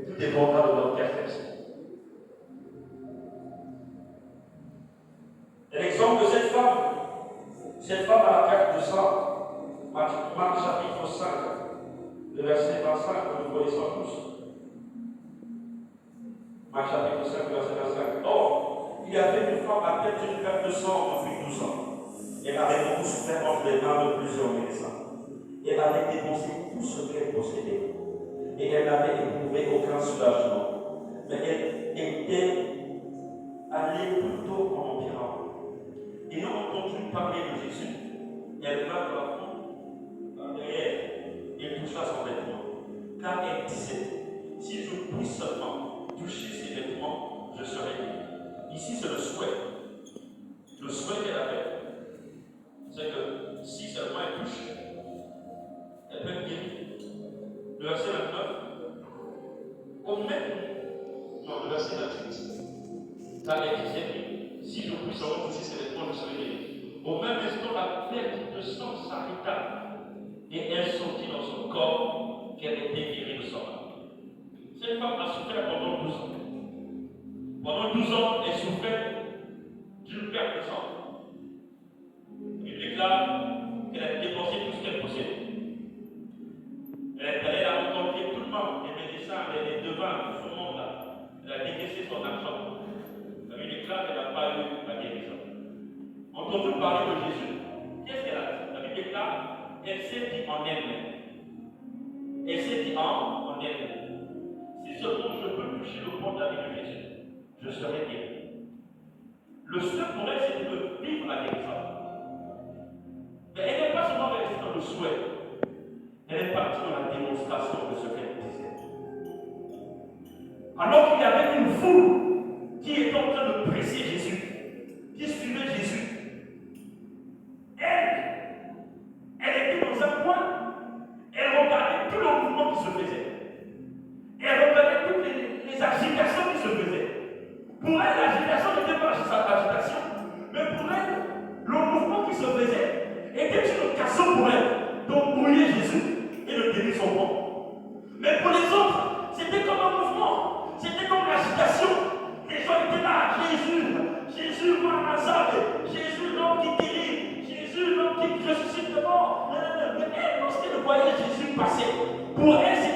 Tout dépendra de notre perception. L'exemple de cette femme à la carte de sang, Marc chapitre 5, le verset 25, que nous connaissons tous. Marc chapitre 5, verset 25. Or, il y avait une femme atteinte d'une carte de sang depuis 12 ans. Elle avait beaucoup souffert entre les mains de plusieurs médecins. Elle avait dépensé tout ce qu'elle possédait. Et elle n'avait éprouvé aucun soulagement. Mais elle était allée plutôt en empirant. Ayant entendu parler de Jésus, elle vint de la foule derrière et toucha son vêtement. Car elle disait, si je puis seulement toucher ses vêtements, je serai libre. Ici, c'est le souhait. Le souhait qu'elle avait, c'est que si seulement elle touche, elle peut être guérie. Le verset 29, le verset 28, car elle disait, si je puis seulement toucher ses vêtements, je serai guérie. Au même instant, la perte de sang s'arrêta et elle sentit dans son corps qu'elle était guérie de son âme. Cette femme a souffert pendant 12 ans. Pendant 12 ans, elle souffrait d'une perte de sang. Il déclare qu'elle a dépensé tout ce qu'elle possédait. Elle a rencontré tout le monde, les médecins, les devins, tout ce monde-là. Elle a décaissé son argent. La Bible déclare qu'elle n'a pas eu la guérison. Entendu parler de Jésus, qu'est-ce qu'elle a dit? La Bible déclare, elle s'est dit en elle-même. Elle s'est dit en elle-même. Si seulement je peux toucher le corps de la vie de Jésus, je serai guéri. Le seul pour elle, c'est de vivre la guérison. Mais elle n'est pas seulement restée dans le souhait, elle est partie dans la démonstration de ce qu'elle disait. Alors qu'il y avait une foule qui était en train de presser Jésus, qui suivait Jésus, elle était dans un coin, elle regardait tout le mouvement qui se faisait. Elle regardait toutes les agitations qui se faisaient. Pour elle, l'agitation n'était pas juste l'agitation, mais pour elle, le mouvement qui se faisait était une occasion pour elle d'embrouiller Jésus et de tenir son corps. Mais pour les autres, c'était comme un mouvement, c'était comme l'agitation. Les gens étaient là, Jésus, moi, Nazareth, Jésus, l'homme qui guérit, Jésus, l'homme qui ressuscite de mort. Mais elle, lorsqu'elle voyait Jésus passer, pour elle,